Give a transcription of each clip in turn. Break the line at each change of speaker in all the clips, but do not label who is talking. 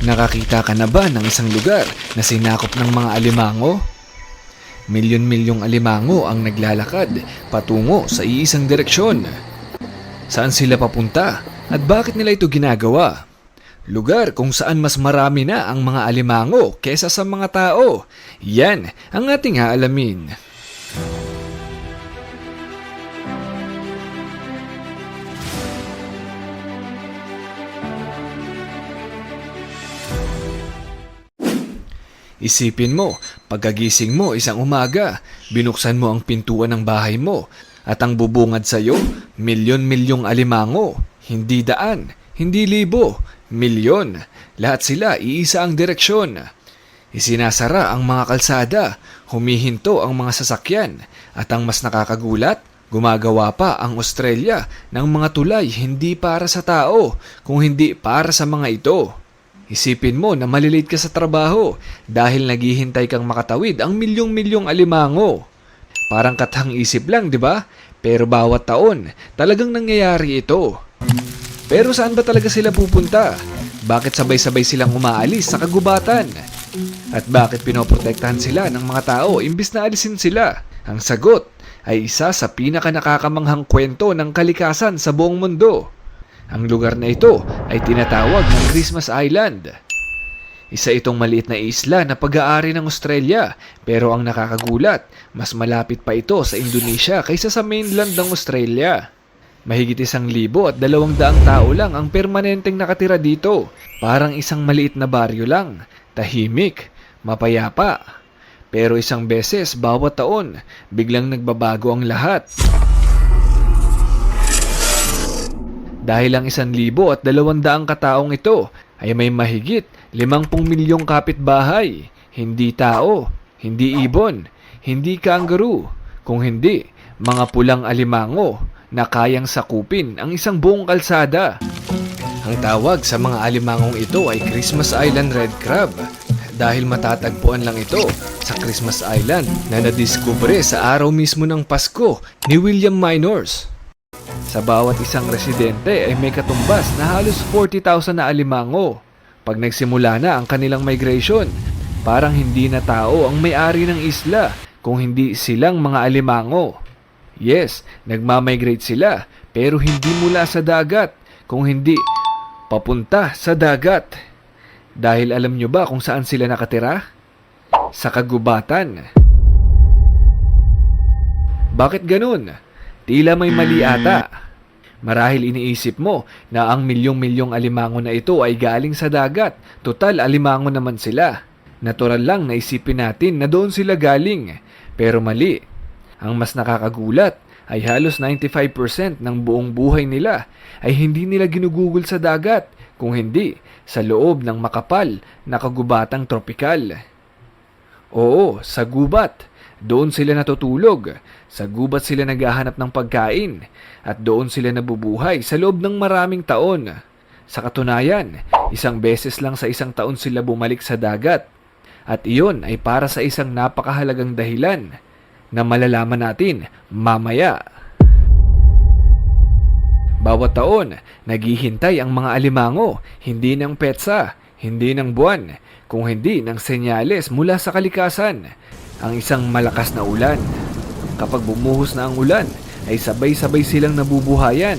Nakakita ka na ba ng isang lugar na sinakop ng mga alimango? Milyon-milyong alimango ang naglalakad patungo sa iisang direksyon. Saan sila papunta at bakit nila ito ginagawa? Lugar kung saan mas marami na ang mga alimango kesa sa mga tao. Yan ang ating aalamin. Isipin mo, pagkagising mo isang umaga, binuksan mo ang pintuan ng bahay mo at ang bubungad sa iyo, milyon-milyong alimango, hindi daan, hindi libo, milyon. Lahat sila iisa ang direksyon. Isinasara ang mga kalsada, humihinto ang mga sasakyan at ang mas nakakagulat, gumagawa pa ang Australia ng mga tulay hindi para sa tao, kung hindi para sa mga ito. Isipin mo na malilate ka sa trabaho dahil naghihintay kang makatawid ang milyong-milyong alimango. Parang kathang isip lang, di ba? Pero bawat taon, talagang nangyayari ito. Pero saan ba talaga sila pupunta? Bakit sabay-sabay silang umaalis sa kagubatan? At bakit pinoprotektahan sila ng mga tao imbis na alisin sila? Ang sagot ay isa sa pinaka-nakakamanghang kwento ng kalikasan sa buong mundo. Ang lugar na ito ay tinatawag ng Christmas Island. Isa itong maliit na isla na pag-aari ng Australia, pero ang nakakagulat, mas malapit pa ito sa Indonesia kaysa sa mainland ng Australia. Mahigit 1,200 tao lang ang permanenteng nakatira dito, parang isang maliit na baryo lang, tahimik, mapayapa. Pero isang beses bawat taon, biglang nagbabago ang lahat. Dahil ang 1,200 kataong ito ay may mahigit 50 milyong kapitbahay, hindi tao, hindi ibon, hindi kangaroo, kung hindi mga pulang alimango na kayang sakupin ang isang buong kalsada. Ang tawag sa mga alimangong ito ay Christmas Island Red Crab dahil matatagpuan lang ito sa Christmas Island na nadiskubre sa araw mismo ng Pasko ni William Minors. Sa bawat isang residente ay may katumbas na halos 40,000 na alimango. Pag nagsimula na ang kanilang migration, parang hindi na tao ang may-ari ng isla kung hindi silang mga alimango. Yes, nagmamigrate sila pero hindi mula sa dagat, kung hindi papunta sa dagat. Dahil alam nyo ba kung saan sila nakatira? Sa kagubatan. Bakit ganun? Tila may mali ata. Marahil iniisip mo na ang milyong-milyong alimango na ito ay galing sa dagat. Total, alimango naman sila. Natural lang na isipin natin na doon sila galing. Pero mali. Ang mas nakakagulat ay halos 95% ng buong buhay nila ay hindi nila ginugugol sa dagat, kung hindi sa loob ng makapal na kagubatang tropikal. Oo, sa gubat. Doon sila natutulog, sa gubat sila naghahanap ng pagkain, at doon sila nabubuhay sa loob ng maraming taon. Sa katunayan, isang beses lang sa isang taon sila bumalik sa dagat, at iyon ay para sa isang napakahalagang dahilan na malalaman natin mamaya. Bawat taon, naghihintay ang mga alimango, hindi ng petsa, hindi ng buwan, kung hindi ng senyales mula sa kalikasan. Ang isang malakas na ulan. Kapag bumuhos na ang ulan, ay sabay-sabay silang nabubuhayan.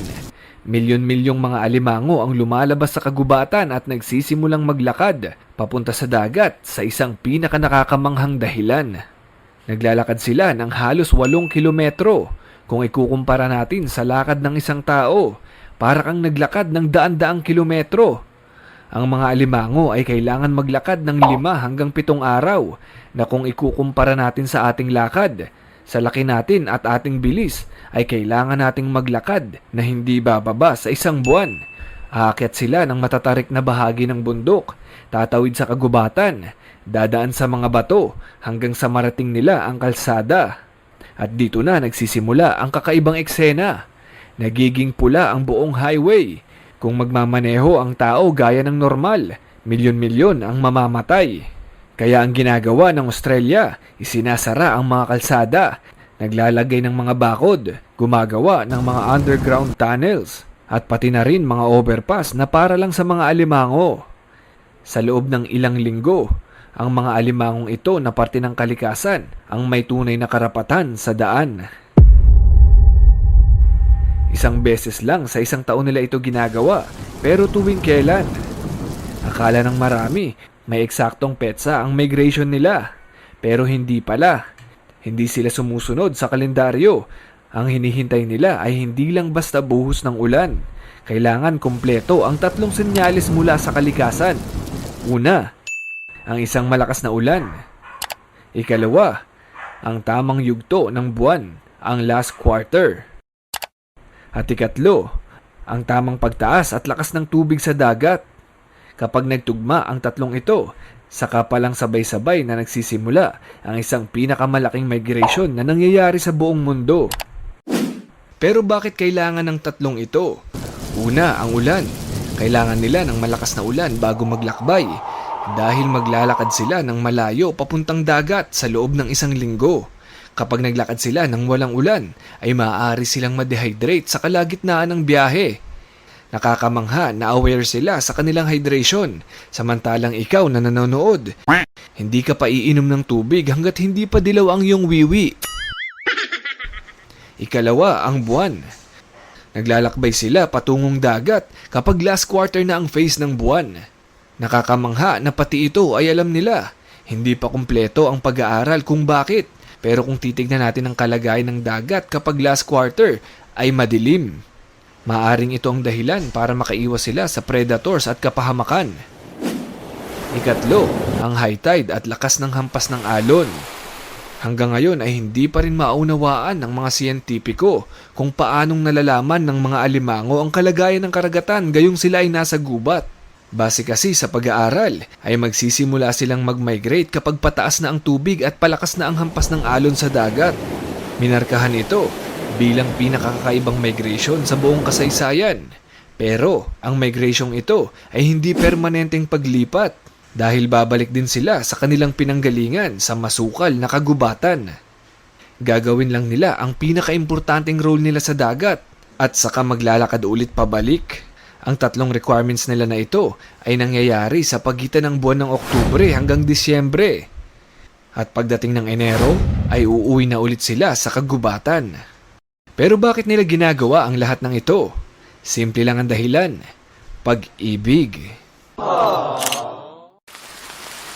Milyon-milyong mga alimango ang lumalabas sa kagubatan at nagsisimulang maglakad papunta sa dagat sa isang pinaka-nakakamanghang dahilan. Naglalakad sila ng halos 8 kilometro kung ikukumpara natin sa lakad ng isang tao. Para kang naglakad ng daan-daang kilometro. Ang mga alimango ay kailangan maglakad ng 5 hanggang 7 araw na kung ikukumpara natin sa ating lakad, sa laki natin at ating bilis ay kailangan nating maglakad na hindi bababa sa 1 buwan. Aakyat sila ng matatarik na bahagi ng bundok, tatawid sa kagubatan, dadaan sa mga bato hanggang sa marating nila ang kalsada. At dito na nagsisimula ang kakaibang eksena. Nagiging pula ang buong highway. Kung magmamaneho ang tao gaya ng normal, milyon-milyon ang mamamatay. Kaya ang ginagawa ng Australia, isinasara ang mga kalsada, naglalagay ng mga bakod, gumagawa ng mga underground tunnels, at pati na rin mga overpass na para lang sa mga alimango. Sa loob ng ilang linggo, ang mga alimangong ito na parte ng kalikasan ang may tunay na karapatan sa daan. Isang beses lang sa isang taon nila ito ginagawa, pero tuwing kailan? Akala ng marami, may eksaktong petsa ang migration nila. Pero hindi pala. Hindi sila sumusunod sa kalendaryo. Ang hinihintay nila ay hindi lang basta buhos ng ulan. Kailangan kumpleto ang 3 senyales mula sa kalikasan. Una, ang isang malakas na ulan. Ikalawa, ang tamang yugto ng buwan, ang last quarter. At ikatlo, ang tamang pagtaas at lakas ng tubig sa dagat. Kapag nagtugma ang 3 ito, saka palang sabay-sabay na nagsisimula ang isang pinakamalaking migration na nangyayari sa buong mundo. Pero bakit kailangan ng 3 ito? Una, ang ulan. Kailangan nila ng malakas na ulan bago maglakbay dahil maglalakad sila ng malayo papuntang dagat sa loob ng 1 linggo. Kapag naglakad sila ng walang ulan, ay maaari silang ma-dehydrate sa kalagitnaan ng biyahe. Nakakamangha na aware sila sa kanilang hydration, samantalang ikaw na nanonood, hindi ka pa iinom ng tubig hanggat hindi pa dilaw ang iyong wiwi. Ikalawa, ang buwan. Naglalakbay sila patungong dagat kapag last quarter na ang phase ng buwan. Nakakamangha na pati ito ay alam nila. Hindi pa kumpleto ang pag-aaral kung bakit. Pero kung titignan natin ang kalagayan ng dagat kapag last quarter ay madilim. Maaring ito ang dahilan para makaiwas sila sa predators at kapahamakan. Ikatlo, ang high tide at lakas ng hampas ng alon. Hanggang ngayon ay hindi pa rin maunawaan ng mga siyentipiko kung paanong nalalaman ng mga alimango ang kalagayan ng karagatan gayong sila ay nasa gubat. Base kasi sa pag-aaral ay magsisimula silang mag-migrate kapag pataas na ang tubig at palakas na ang hampas ng alon sa dagat. Minarkahan ito bilang pinakakakaibang migration sa buong kasaysayan. Pero ang migration ito ay hindi permanenteng paglipat dahil babalik din sila sa kanilang pinanggalingan sa masukal na kagubatan. Gagawin lang nila ang pinakaimportanteng role nila sa dagat at saka maglalakad ulit pabalik. Ang 3 requirements nila na ito ay nangyayari sa pagitan ng buwan ng Oktubre hanggang Disyembre. At pagdating ng Enero ay uuwi na ulit sila sa kagubatan. Pero bakit nila ginagawa ang lahat ng ito? Simple lang ang dahilan. Pag-ibig.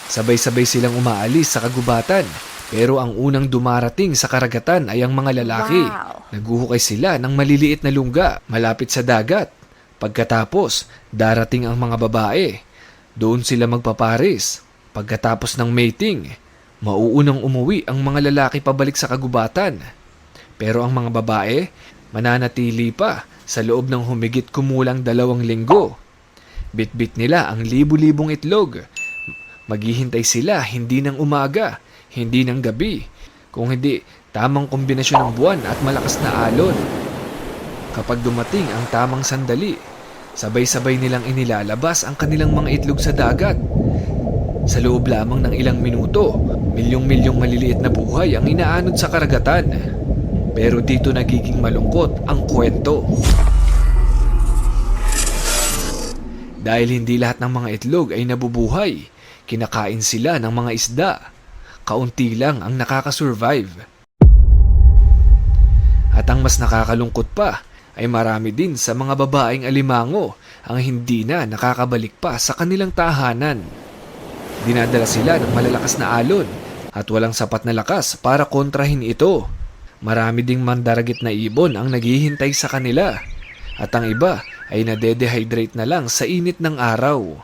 Sabay-sabay silang umaalis sa kagubatan, pero ang unang dumarating sa karagatan ay ang mga lalaki.
Wow.
Naguhukay sila ng maliliit na lungga malapit sa dagat. Pagkatapos, darating ang mga babae. Doon sila magpaparis. Pagkatapos ng mating, mauunang umuwi ang mga lalaki pabalik sa kagubatan. Pero ang mga babae, mananatili pa sa loob ng humigit kumulang 2 linggo. Bit-bit nila ang libu-libong itlog. Maghihintay sila hindi ng umaga, hindi ng gabi, kung hindi tamang kombinasyon ng buwan at malakas na alon. Kapag dumating ang tamang sandali, sabay-sabay nilang inilalabas ang kanilang mga itlog sa dagat. Sa loob lamang ng ilang minuto, milyong-milyong maliliit na buhay ang inaanod sa karagatan. Pero dito nagiging malungkot ang kwento. Dahil hindi lahat ng mga itlog ay nabubuhay, kinakain sila ng mga isda. Kaunti lang ang nakakasurvive. At ang mas nakakalungkot pa, ay marami din sa mga babaeng alimango ang hindi na nakakabalik pa sa kanilang tahanan. Dinadala sila ng malalakas na alon at walang sapat na lakas para kontrahin ito. Marami ding mandaragit na ibon ang naghihintay sa kanila at ang iba ay nade-dehydrate na lang sa init ng araw.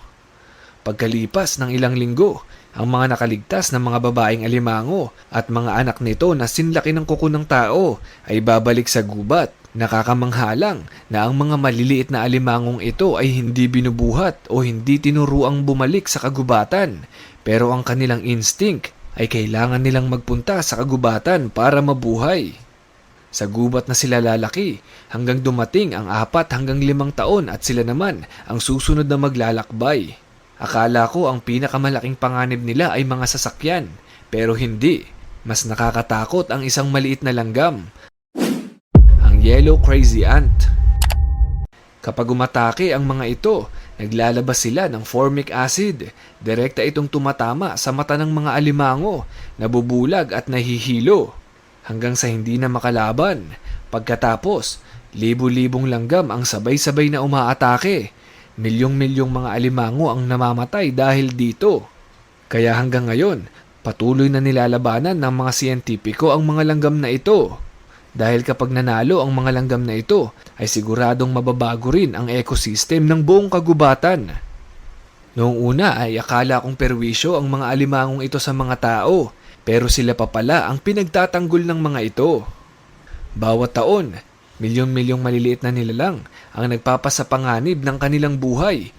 Pagkalipas ng ilang linggo, ang mga nakaligtas ng mga babaeng alimango at mga anak nito na sinlaki ng kuko ng tao ay babalik sa gubat. Nakakamangha lang na ang mga maliliit na alimangong ito ay hindi binubuhat o hindi tinuruang bumalik sa kagubatan, pero ang kanilang instinct ay kailangan nilang magpunta sa kagubatan para mabuhay. Sa gubat na sila lalaki hanggang dumating ang 4 hanggang 5 taon at sila naman ang susunod na maglalakbay. Akala ko ang pinakamalaking panganib nila ay mga sasakyan, pero hindi. Mas nakakatakot ang isang maliit na langgam. Yellow crazy ant. Kapag umatake ang mga ito, Naglalabas sila ng formic acid. Direkta itong tumatama sa mata ng mga alimango, nabubulag at nahihilo. Hanggang sa hindi na makalaban. Pagkatapos, libu-libong langgam ang sabay-sabay na umaatake. Milyong-milyong mga alimango ang namamatay dahil dito. Kaya hanggang ngayon, patuloy na nilalabanan ng mga siyentipiko ang mga langgam na ito. Dahil kapag nanalo ang mga langgam na ito, ay siguradong mababago rin ang ecosystem ng buong kagubatan. Noong una ay akala kong perwisyo ang mga alimangong ito sa mga tao, pero sila pa pala ang pinagtatanggol ng mga ito. Bawat taon, milyon-milyong maliliit na nilalang ang nagpapasapanganib ng kanilang buhay.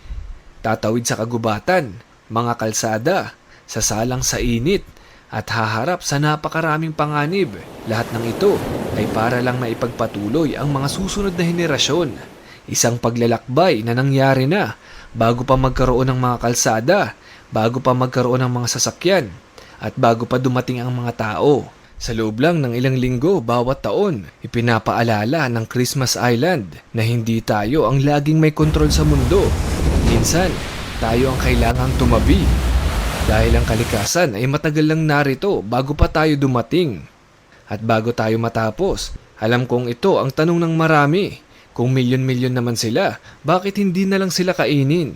Tatawid sa kagubatan, mga kalsada, sasalang sa init, at haharap sa napakaraming panganib. Lahat ng ito ay para lang maipagpatuloy ang mga susunod na henerasyon. Isang paglalakbay na nangyari na bago pa magkaroon ng mga kalsada, bago pa magkaroon ng mga sasakyan, at bago pa dumating ang mga tao. Sa loob lang ng ilang linggo bawat taon, ipinapaalala ng Christmas Island na hindi tayo ang laging may kontrol sa mundo. Minsan, tayo ang kailangang tumabi. Dahil ang kalikasan ay matagal lang narito bago pa tayo dumating. At bago tayo matapos, alam kong ito ang tanong ng marami. Kung milyon-milyon naman sila, bakit hindi na lang sila kainin?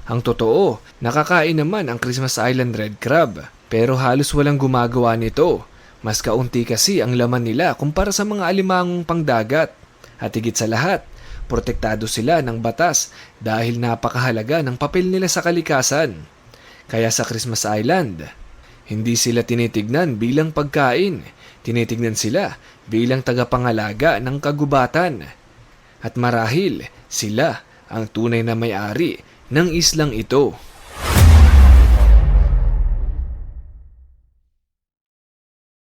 Ang totoo, nakakain naman ang Christmas Island red crab. Pero halos walang gumagawa nito. Mas kaunti kasi ang laman nila kumpara sa mga alimangong pangdagat. At higit sa lahat, protektado sila ng batas dahil napakahalaga ng papel nila sa kalikasan. Kaya sa Christmas Island, hindi sila tinitignan bilang pagkain, tinitignan sila bilang tagapangalaga ng kagubatan. At marahil sila ang tunay na may-ari ng islang ito.